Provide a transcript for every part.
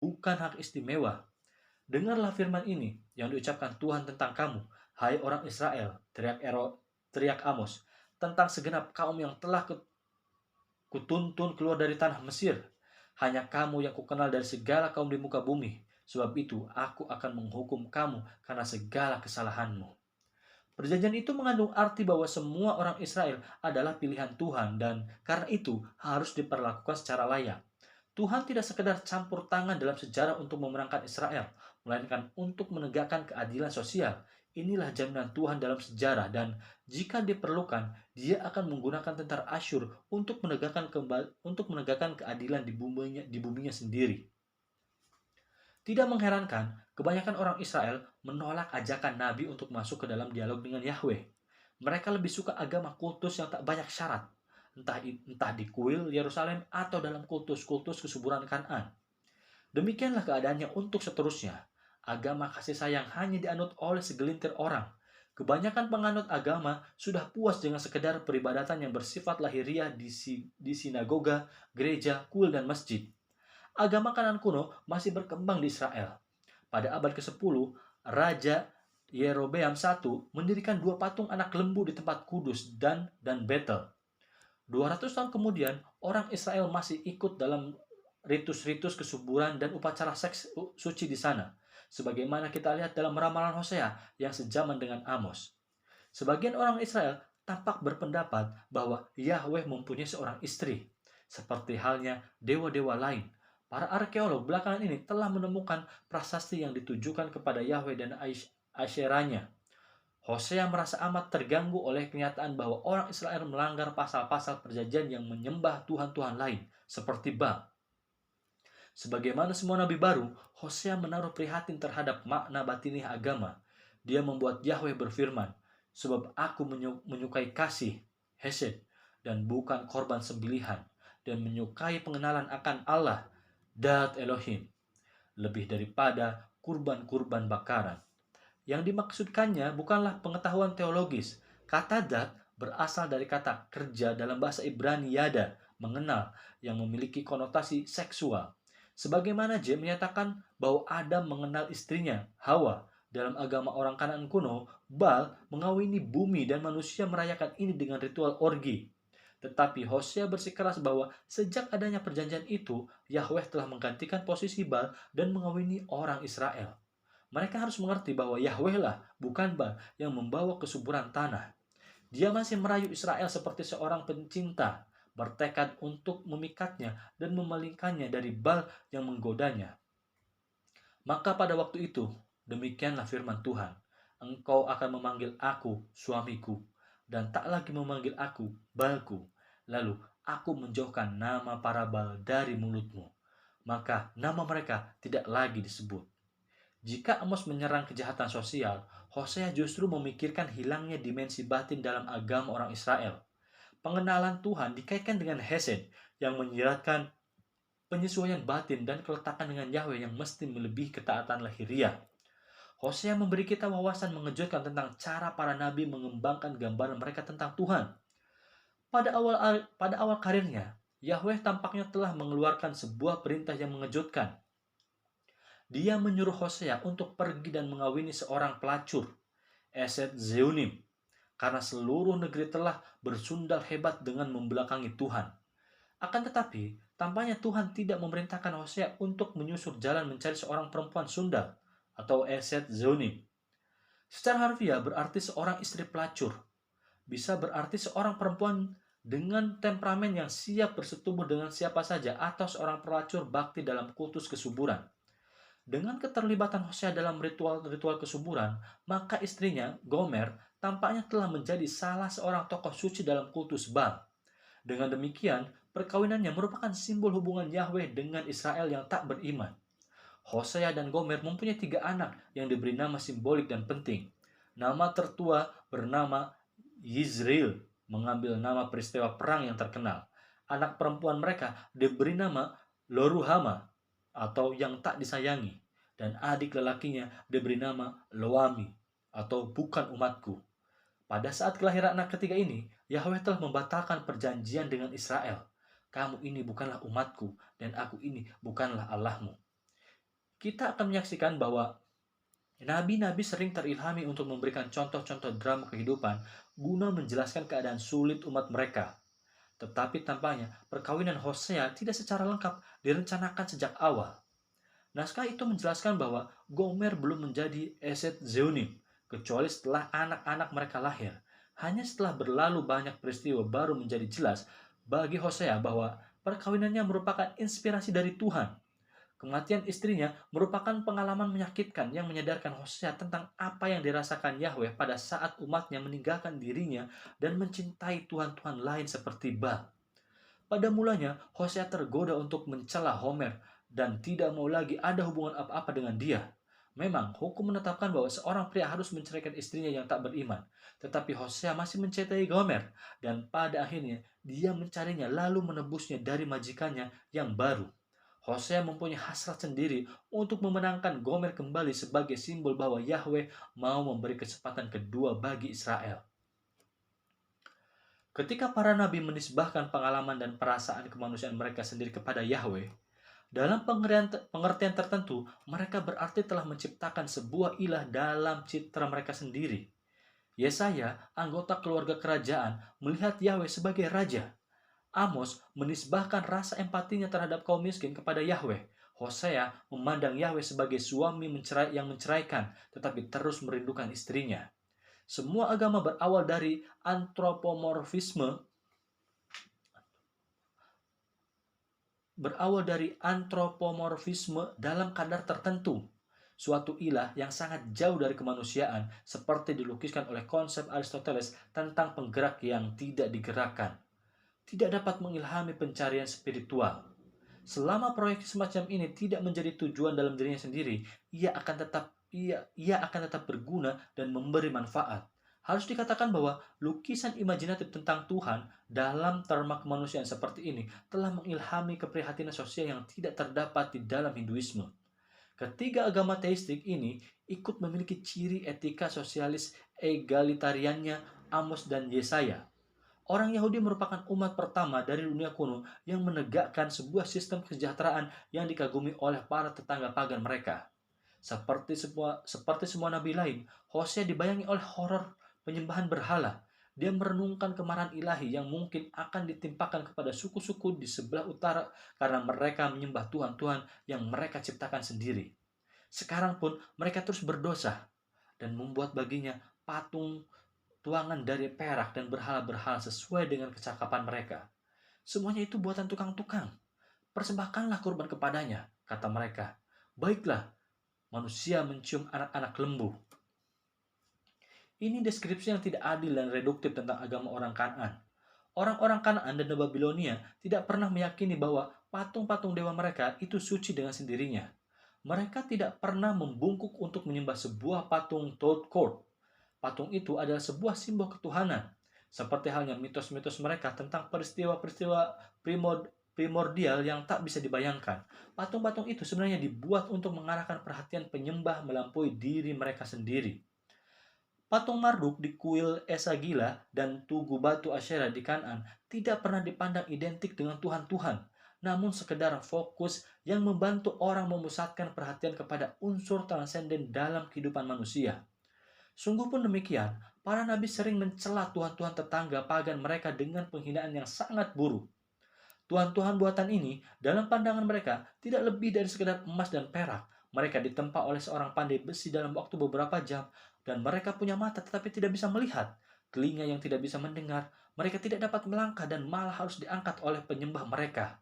bukan hak istimewa. Dengarlah firman ini yang diucapkan Tuhan tentang kamu, hai orang Israel, teriak Amos, tentang segenap kaum yang telah kutuntun keluar dari tanah Mesir. Hanya kamu yang kukenal dari segala kaum di muka bumi. Sebab itu aku akan menghukum kamu karena segala kesalahanmu. Perjanjian itu mengandung arti bahwa semua orang Israel adalah pilihan Tuhan dan karena itu harus diperlakukan secara layak. Tuhan tidak sekedar campur tangan dalam sejarah untuk memenangkan Israel, melainkan untuk menegakkan keadilan sosial. Inilah jaminan Tuhan dalam sejarah dan jika diperlukan, dia akan menggunakan tentara Asyur untuk menegakkan keadilan di buminya sendiri. Tidak mengherankan, kebanyakan orang Israel menolak ajakan Nabi untuk masuk ke dalam dialog dengan Yahweh. Mereka lebih suka agama kultus yang tak banyak syarat, entah di kuil Yerusalem atau dalam kultus-kultus kesuburan Kanaan. Demikianlah keadaannya untuk seterusnya. Agama kasih sayang hanya dianut oleh segelintir orang. Kebanyakan penganut agama sudah puas dengan sekedar peribadatan yang bersifat lahiriah di sinagoga, gereja, kuil, dan masjid. Agama Kanaan kuno masih berkembang di Israel. Pada abad ke-10, Raja Yerobeam I mendirikan dua patung anak lembu di tempat kudus dan Betel. 200 tahun kemudian, orang Israel masih ikut dalam ritus-ritus kesuburan dan upacara seks suci di sana, sebagaimana kita lihat dalam ramalan Hosea yang sejaman dengan Amos. Sebagian orang Israel tampak berpendapat bahwa Yahweh mempunyai seorang istri, seperti halnya dewa-dewa lain. Para arkeolog belakangan ini telah menemukan prasasti yang ditujukan kepada Yahweh dan Asyeranya. Hosea merasa amat terganggu oleh kenyataan bahwa orang Israel melanggar pasal-pasal perjanjian yang menyembah tuhan-tuhan lain, seperti Baal. Sebagaimana semua nabi baru, Hosea menaruh prihatin terhadap makna batiniah agama. Dia membuat Yahweh berfirman, sebab aku menyukai kasih, hesed, dan bukan korban sembelihan, dan menyukai pengenalan akan Allah, Dat Elohim, lebih daripada kurban-kurban bakaran. Yang dimaksudkannya bukanlah pengetahuan teologis. Kata dat berasal dari kata kerja dalam bahasa Ibrani yada, mengenal, yang memiliki konotasi seksual. Sebagaimana J menyatakan bahwa Adam mengenal istrinya, Hawa. Dalam agama orang Kanaan kuno, Baal mengawini bumi dan manusia merayakan ini dengan ritual orgi. Tetapi Hosea bersikeras bahwa sejak adanya perjanjian itu, Yahweh telah menggantikan posisi Baal dan mengawini orang Israel. Mereka harus mengerti bahwa Yahweh lah, bukan Baal, yang membawa kesuburan tanah. Dia masih merayu Israel seperti seorang pencinta, bertekad untuk memikatnya dan memalingkannya dari Baal yang menggodanya. Maka pada waktu itu, demikianlah firman Tuhan, engkau akan memanggil aku suamiku, dan tak lagi memanggil aku Baalku. Lalu aku menjauhkan nama para Baal dari mulutmu. Maka nama mereka tidak lagi disebut. Jika Amos menyerang kejahatan sosial, Hosea justru memikirkan hilangnya dimensi batin dalam agama orang Israel. Pengenalan Tuhan dikaitkan dengan Hesed yang menyiratkan penyesuaian batin dan keletakan dengan Yahweh yang mesti melebihi ketaatan lahiriah. Hosea memberi kita wawasan mengejutkan tentang cara para nabi mengembangkan gambaran mereka tentang Tuhan. Pada awal karirnya, Yahweh tampaknya telah mengeluarkan sebuah perintah yang mengejutkan. Dia menyuruh Hosea untuk pergi dan mengawini seorang pelacur, Esed Zeunim, karena seluruh negeri telah bersundal hebat dengan membelakangi Tuhan. Akan tetapi, tampaknya Tuhan tidak memerintahkan Hosea untuk menyusur jalan mencari seorang perempuan sundal atau Esed Zeunim. Secara harfiah berarti seorang istri pelacur. Bisa berarti seorang perempuan dengan temperamen yang siap bersetubuh dengan siapa saja atau seorang pelacur bakti dalam kultus kesuburan. Dengan keterlibatan Hosea dalam ritual-ritual kesuburan, maka istrinya, Gomer, tampaknya telah menjadi salah seorang tokoh suci dalam kultus Baal. Dengan demikian, perkawinannya merupakan simbol hubungan Yahweh dengan Israel yang tak beriman. Hosea dan Gomer mempunyai 3 anak yang diberi nama simbolik dan penting. Nama tertua bernama Yizril, mengambil nama peristiwa perang yang terkenal. Anak perempuan mereka diberi nama Loruhama, atau yang tak disayangi, dan adik lelakinya diberi nama Loami, atau bukan umatku. Pada saat kelahiran anak ketiga ini, Yahweh telah membatalkan perjanjian dengan Israel. Kamu ini bukanlah umatku, dan aku ini bukanlah Allahmu. kita akan menyaksikan bahwa nabi-nabi sering terilhami untuk memberikan contoh-contoh drama kehidupan guna menjelaskan keadaan sulit umat mereka. Tetapi tampaknya perkawinan Hosea tidak secara lengkap direncanakan sejak awal. Naskah itu menjelaskan bahwa Gomer belum menjadi Esed Zeunim, kecuali setelah anak-anak mereka lahir. Hanya setelah berlalu banyak peristiwa baru menjadi jelas bagi Hosea bahwa perkawinannya merupakan inspirasi dari Tuhan. Kematian istrinya merupakan pengalaman menyakitkan yang menyadarkan Hosea tentang apa yang dirasakan Yahweh pada saat umatnya meninggalkan dirinya dan mencintai tuhan-tuhan lain seperti Baal. Pada mulanya, Hosea tergoda untuk mencela Homer dan tidak mau lagi ada hubungan apa-apa dengan dia. Memang, hukum menetapkan bahwa seorang pria harus menceraikan istrinya yang tak beriman. Tetapi Hosea masih mencintai Gomer, dan pada akhirnya dia mencarinya lalu menebusnya dari majikannya yang baru. Hosea mempunyai hasrat sendiri untuk memenangkan Gomer kembali sebagai simbol bahwa Yahweh mau memberi kesempatan kedua bagi Israel. Ketika para nabi menisbahkan pengalaman dan perasaan kemanusiaan mereka sendiri kepada Yahweh, dalam pengertian tertentu, mereka berarti telah menciptakan sebuah ilah dalam citra mereka sendiri. Yesaya, anggota keluarga kerajaan, melihat Yahweh sebagai raja. Amos menisbahkan rasa empatinya terhadap kaum miskin kepada Yahweh. Hosea memandang Yahweh sebagai suami yang menceraikan, tetapi terus merindukan istrinya. Semua agama berawal dari antropomorfisme dalam kadar tertentu. Suatu ilah yang sangat jauh dari kemanusiaan, seperti dilukiskan oleh konsep Aristoteles tentang penggerak yang tidak digerakkan, tidak dapat mengilhami pencarian spiritual. Selama proyek semacam ini tidak menjadi tujuan dalam dirinya sendiri, ia akan tetap berguna dan memberi manfaat. Harus dikatakan bahwa lukisan imajinatif tentang Tuhan dalam terma kemanusiaan seperti ini telah mengilhami keprihatinan sosial yang tidak terdapat di dalam Hinduisme. Ketiga agama teistik ini ikut memiliki ciri etika sosialis egalitariannya Amos dan Yesaya. Orang Yahudi merupakan umat pertama dari dunia kuno yang menegakkan sebuah sistem kesejahteraan yang dikagumi oleh para tetangga pagan mereka. Seperti semua nabi lain, Hosea dibayangi oleh horor penyembahan berhala. Dia merenungkan kemarahan ilahi yang mungkin akan ditimpakan kepada suku-suku di sebelah utara karena mereka menyembah tuhan-tuhan yang mereka ciptakan sendiri. Sekarang pun mereka terus berdosa dan membuat baginya patung tuangan dari perak dan berhala-berhala sesuai dengan kecakapan mereka. Semuanya itu buatan tukang-tukang. Persembahkanlah kurban kepadanya, kata mereka. Baiklah, manusia mencium anak-anak lembu. Ini deskripsi yang tidak adil dan reduktif tentang agama orang Kanaan. Orang-orang Kanaan dan Babilonia tidak pernah meyakini bahwa patung-patung dewa mereka itu suci dengan sendirinya. Mereka tidak pernah membungkuk untuk menyembah sebuah patung Thoth. Patung itu adalah sebuah simbol ketuhanan, seperti halnya mitos-mitos mereka tentang peristiwa-peristiwa primordial yang tak bisa dibayangkan. Patung-patung itu sebenarnya dibuat untuk mengarahkan perhatian penyembah melampaui diri mereka sendiri. Patung Marduk di kuil Esagila dan Tugu Batu Asyera di Kanaan tidak pernah dipandang identik dengan Tuhan-Tuhan, namun sekedar fokus yang membantu orang memusatkan perhatian kepada unsur transenden dalam kehidupan manusia. Sungguh pun demikian, para nabi sering mencela tuhan-tuhan tetangga pagan mereka dengan penghinaan yang sangat buruk. Tuhan-tuhan buatan ini, dalam pandangan mereka, tidak lebih dari sekedar emas dan perak. Mereka ditempa oleh seorang pandai besi dalam waktu beberapa jam, dan mereka punya mata tetapi tidak bisa melihat, telinga yang tidak bisa mendengar, mereka tidak dapat melangkah dan malah harus diangkat oleh penyembah mereka.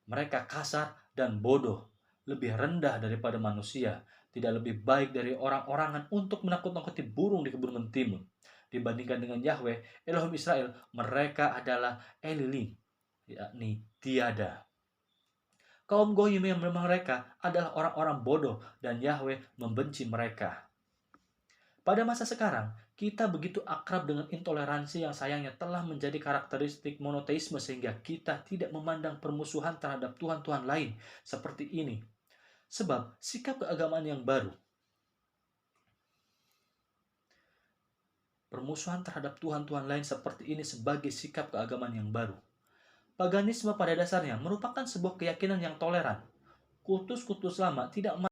Mereka kasar dan bodoh, lebih rendah daripada manusia, tidak lebih baik dari orang-orangan untuk menakut-nakuti burung di kebun mentimun. Dibandingkan dengan Yahweh, Elohim Israel, mereka adalah Elilim, yakni tiada. Kaum Goyim yang memang mereka adalah orang-orang bodoh dan Yahweh membenci mereka. Pada masa sekarang, kita begitu akrab dengan intoleransi yang sayangnya telah menjadi karakteristik monoteisme sehingga kita tidak memandang permusuhan terhadap tuhan-tuhan lain seperti ini. Sebab sikap keagamaan yang baru, permusuhan terhadap tuhan-tuhan lain seperti ini sebagai sikap keagamaan yang baru. Paganisme pada dasarnya merupakan sebuah keyakinan yang toleran. Kultus-kultus lama tidak